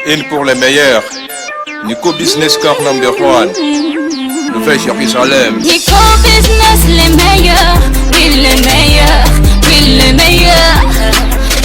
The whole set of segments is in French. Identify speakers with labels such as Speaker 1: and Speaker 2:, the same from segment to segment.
Speaker 1: Une pour les meilleurs. Nico Business Car number 1. Nouvelle Jérusalem.
Speaker 2: Nico Business les meilleurs. Oui les meilleurs. Oui les meilleurs.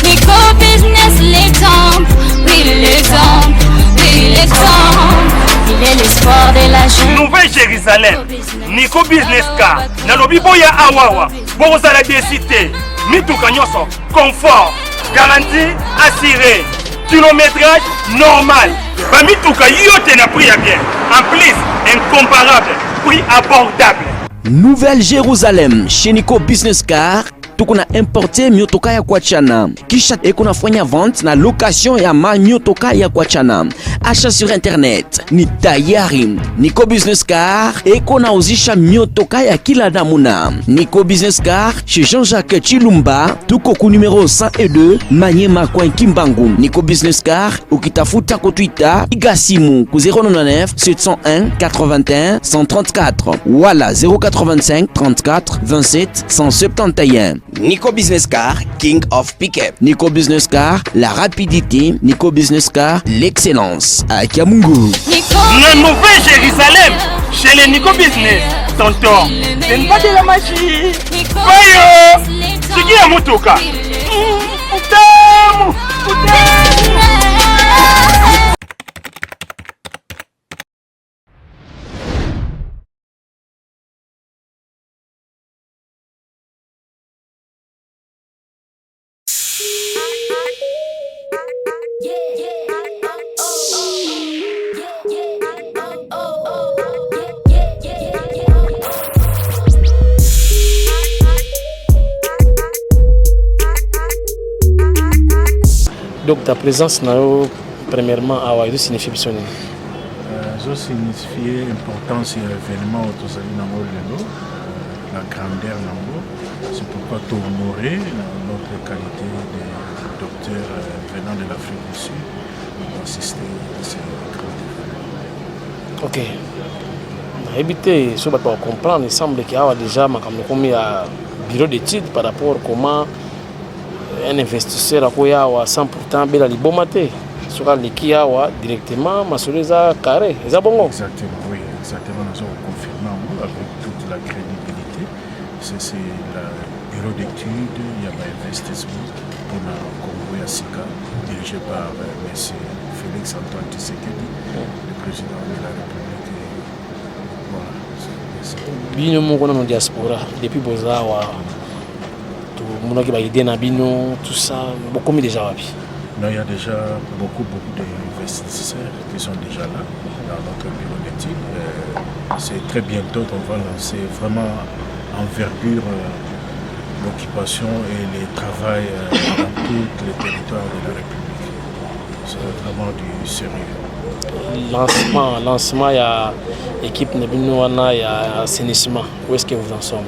Speaker 2: Nico Business l'exemple. Oui l'exemple. Oui l'exemple. Il est l'espoir de la jeune.
Speaker 3: Nouvelle Jérusalem. Nico Business Car. Nalobi boya awawa. Bozala décité. Mituka nyoso. Confort. Garantie assurée. Kilométrage normal. Bamituka yote na prix à bien. En plus, incomparable. Prix abordable.
Speaker 4: Nouvelle Jérusalem chez Nico Business Car. Tukuna importe miotoka ya kuachana. Kisha ekunafanya vente na location ya miotoka ya kuachana. Achat sur internet ni tayari. Nico Business Car ekunauzisha miotoka ya kila namuna. Nico Business Car chez Jean-Jacques Chilumba. Tuko ku numéro 102 Manyema kwa Kimbangu. Nico Business Car ukitafuta ku Twitter igasimu ku 099 701 81 134 wala 085 34 27 171. Nico Business Car, King of Pickup. Nico Business Car, la rapidité. Nico Business Car, l'excellence. À Kiamungu.
Speaker 3: La Nouvelle Jérusalem, chez les Nico Business. Tonton, c'est une pas de la magie. Voyons, c'est qui a motoka? Putain,
Speaker 5: Donc ta présence premièrement à Hawaï, signifie bien.
Speaker 6: Ça signifie l'importance de l'événement au la grandeur c'est pourquoi tout honorer notre qualité de docteur venant de l'Afrique du Sud pour assister à ces grands événements.
Speaker 5: Ok. Éviter, ce pour comprendre, il semble qu'il y a déjà un bureau d'études par rapport à comment un investisseur a 100% de la liberté. Sur les qui a directement, mais sur les carrés.
Speaker 6: Exactement, oui, exactement. Nous avons confirmé avec toute la crédibilité. C'est le bureau d'études, il y a un investissement pour le Congo à Sika, dirigé par M. Félix Antoine Tshisekedi, le président de la République. Voilà.
Speaker 5: Bino mon diaspora depuis Bozawa. Tout ça, beaucoup déjà.
Speaker 6: Non, il y a déjà beaucoup d'investisseurs qui sont déjà là dans notre bureau d'études. C'est très bientôt qu'on va lancer vraiment envergure l'occupation et le travail dans tous les territoires de la République. C'est vraiment du sérieux.
Speaker 5: Lancement, il y a équipe Nebinoana, il y a assainissement. Où est-ce que vous en sommes?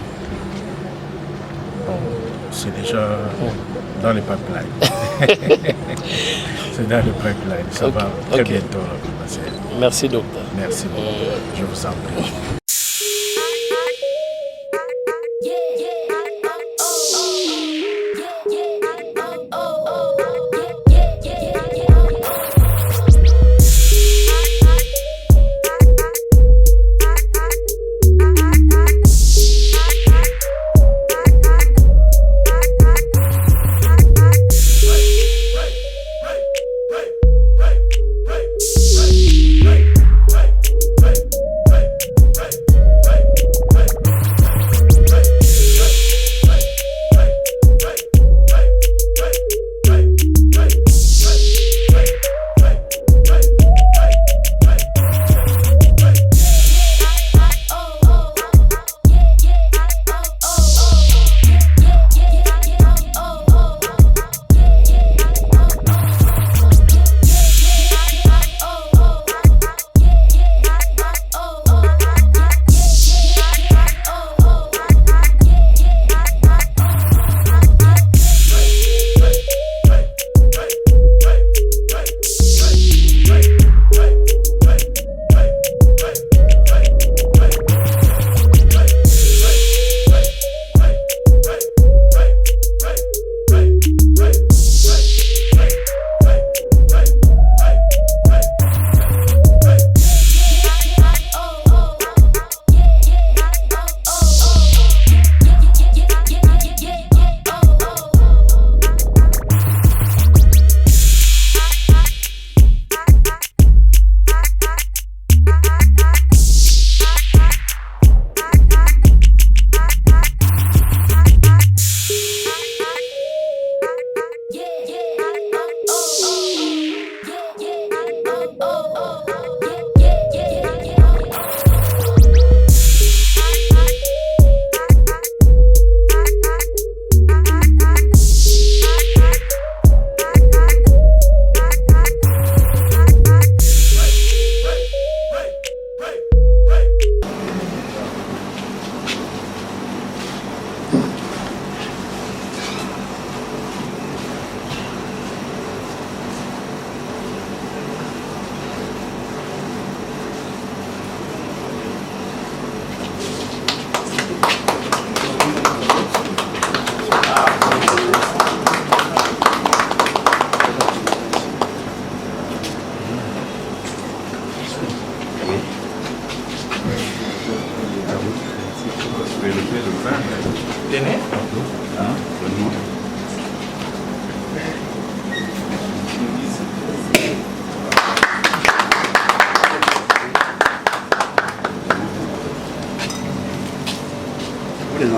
Speaker 6: C'est déjà dans le pipeline. C'est dans le pipeline. Ça va très bientôt.
Speaker 5: Merci, docteur.
Speaker 6: Merci beaucoup. Je vous en prie.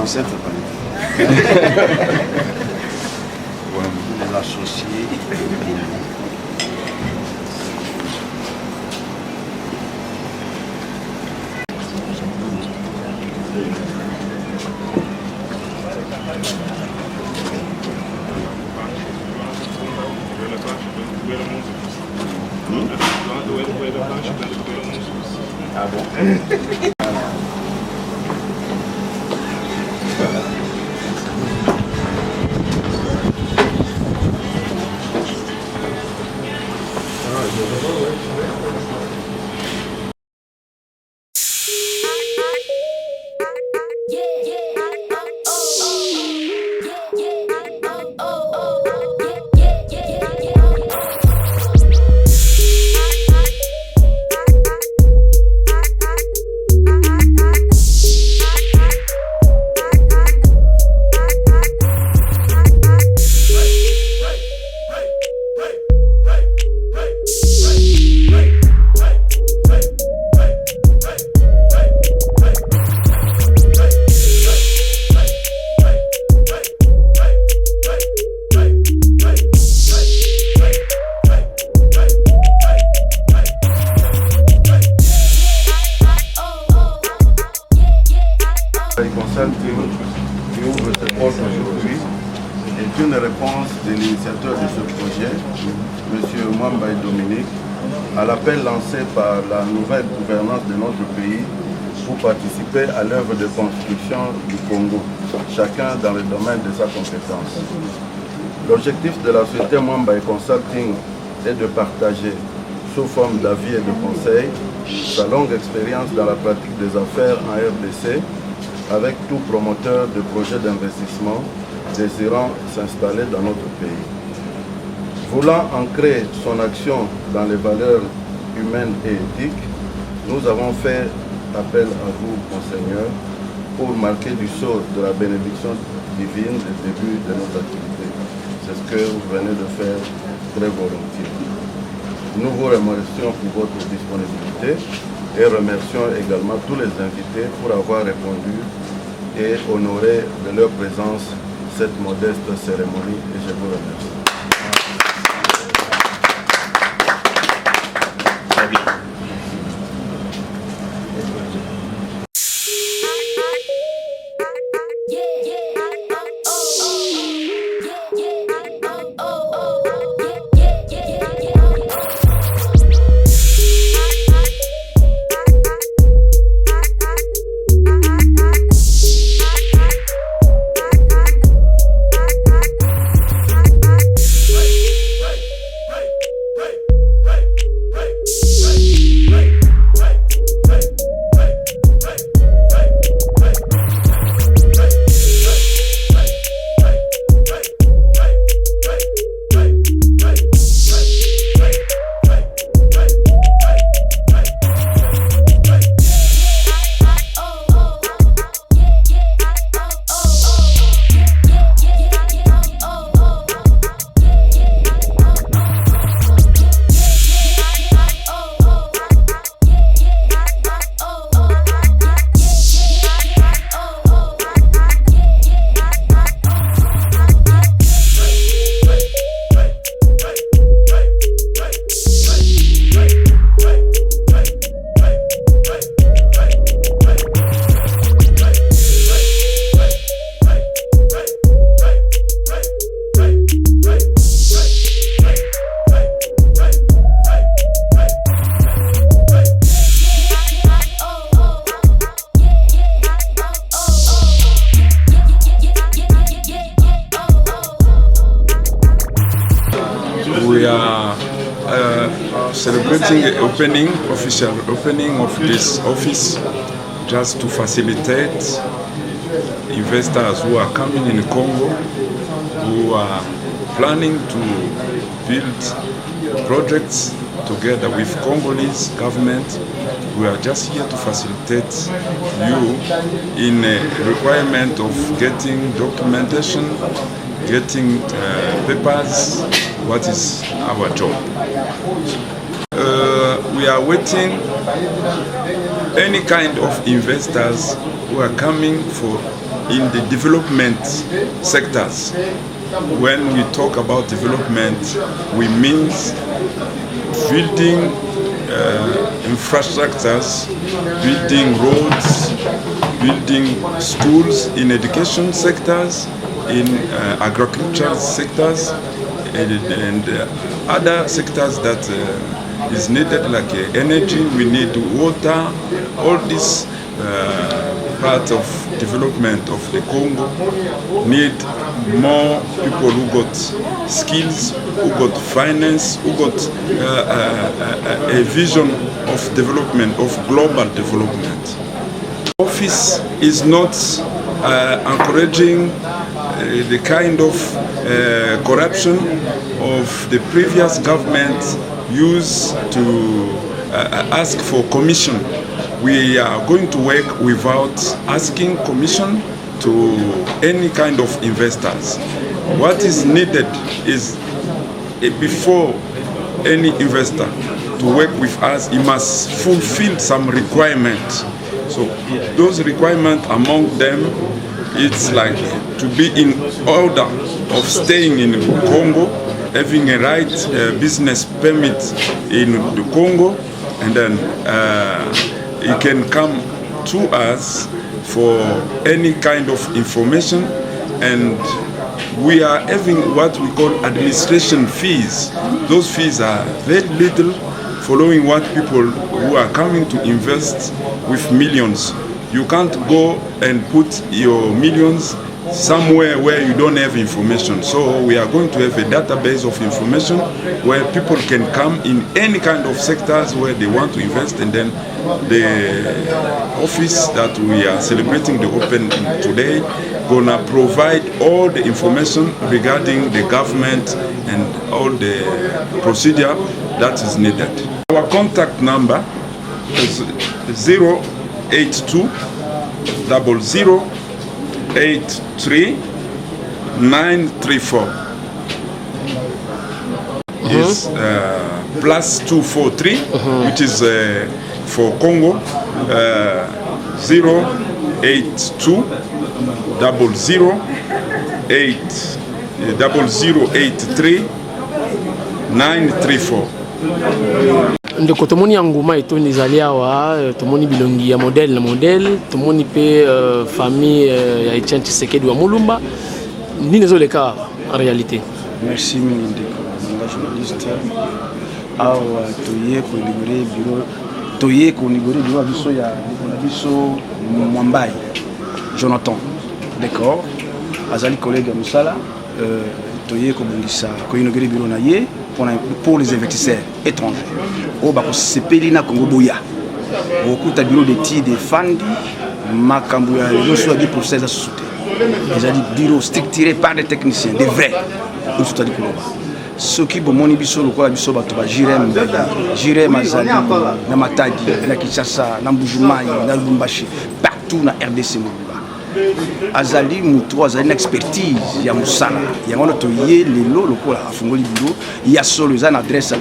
Speaker 7: conseil pas. Les associés. Ah bon?
Speaker 8: Qui ouvre ses portes aujourd'hui est une réponse de l'initiateur de ce projet, M. Mwamba Dominique, à l'appel lancé par la nouvelle gouvernance de notre pays pour participer à l'œuvre de construction du Congo, chacun dans le domaine de sa compétence. L'objectif de la société Mwamba Consulting est de partager, sous forme d'avis et de conseils, sa longue expérience dans la pratique des affaires en RDC avec tout promoteur de projets d'investissement désirant s'installer dans notre pays. Voulant ancrer son action dans les valeurs humaines et éthiques, nous avons fait appel à vous, Monseigneur, pour marquer du sceau de la bénédiction divine le début de notre activité. C'est ce que vous venez de faire très volontiers. Nous vous remercions pour votre disponibilité et remercions également tous les invités pour avoir répondu et honoré de leur présence cette modeste cérémonie et je vous remercie. Très bien.
Speaker 1: We are celebrating the official opening of this office, just to facilitate investors who are coming in Congo, who are planning to build projects together with Congolese government. We are just here to facilitate you in a requirement of getting documentation, getting papers. What is our job? We are waiting any kind of investors who are coming for in the development sectors. When we talk about development, we mean building infrastructures, building roads, building schools in education sectors, in agricultural sectors, and other sectors that is needed, like energy. We need water. All this part of development of the Congo need more people who got skills, who got finance, who got a vision of development, of global development. Office is not encouraging the kind of corruption of the previous government used to ask for commission. We are going to work without asking commission to any kind of investors. What is needed is before any investor to work with us, he must fulfill some requirements. So those requirements, among them, it's like to be in order of staying in Congo, having a right business permit in the Congo, and then he can come to us for any kind of information, and we are having what we call administration fees. Those fees are very little, following what people who are coming to invest with millions. You can't go and put your millions somewhere where you don't have information. So we are going to have a database of information where people can come in any kind of sectors where they want to invest, and then the office that we are celebrating the opening today gonna provide all the information regarding the government and all the procedure that is needed. Our contact number is 082 00 83934 is plus 243, which is for Congo, 082 00 80083 934.
Speaker 5: ndeko tomoni ya nguma etoni ezali awa tomoni bilongi ya modèle na modèle tomoni pe famille ya Etienne Tshisekedi wa Mulumba nini ezoleka en réalité.
Speaker 9: Merci mingi ndeko nanga journaliste awa toye ko inaugurer bureau biso ya biso Mwambai Jonathan, d'accord, azali collègue musala toye ko bongisa ko inaugurer bureau na ye pour les investisseurs étrangers. Au bako sepeli na Congo boya. Okuta bureau d'études fandi makambo ya loso di procès à société. Ils ont dit bureau structuré par des techniciens, des vrais. Ou tout à dit koloba. Ce qui bomoni biso lokola biso bato ba Jirem azali na Matadi, na Kinshasa, na Mbujumai, na Lubumbashi, partout na RDC Moluba. Azali mutu azali na expertise ya musala yango to ye lelo lokola afungoli bureau ya solo za na adresse à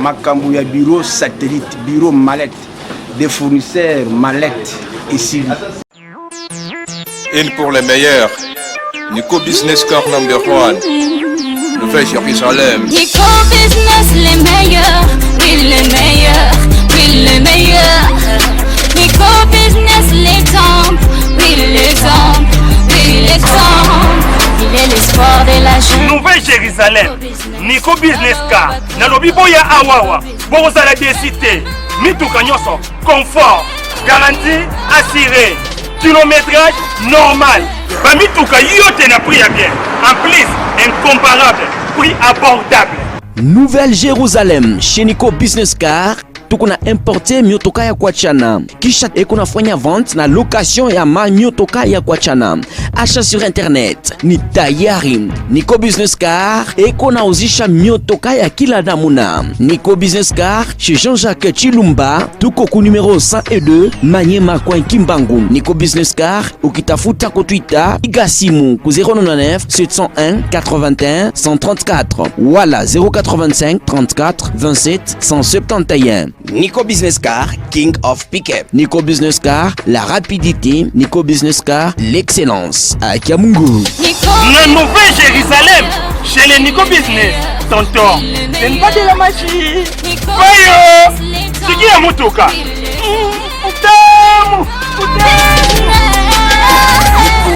Speaker 9: makambo ya bureau satellite, bureau mallette, des fournisseurs mallettes ici.
Speaker 10: Une pour les meilleurs, Nico Business Car number 1, le fait Jérusalem.
Speaker 2: Nico Business les meilleurs, oui les meilleurs, oui les meilleurs. Nico Business l'exemple, oui l'exemple, oui l'exemple. Il est l'espoir de la jeune.
Speaker 3: Nouvelle Jérusalem, Nico Business Car, nalobi boya awawa, bozala décité, mituka nyoso, confort, garantie assurée. Kilométrage normal. Bamituka yote na prix bien. En plus, incomparable, prix abordable.
Speaker 4: Nouvelle Jérusalem, chez Nico Business Car, tukuna importe miotoka ya kuachana. Kisha ekunafanya vente na location ya miotoka ya kuachana. Achat sur internet ni tayari. Nico Business Car ekunauzisha miotoka ya kila namuna. Nico Business Car chez Jean-Jacques Chilumba, tuko ku numéro 102 Manyema kwa Kimbangu. Nico Business Car ukitafuta ku Twitter igasimu ku 099 701 81 134 wala 085 34 27 171. Nico Business Car, King of Pickup. Nico Business Car, la rapidité. Nico Business Car, l'excellence. À Kiamungu.
Speaker 3: La Nouvelle Jérusalem, chez les Nico Business. Tonton, ce n'est pas de la magie. Voyons, c'est qui a motoka? Putain.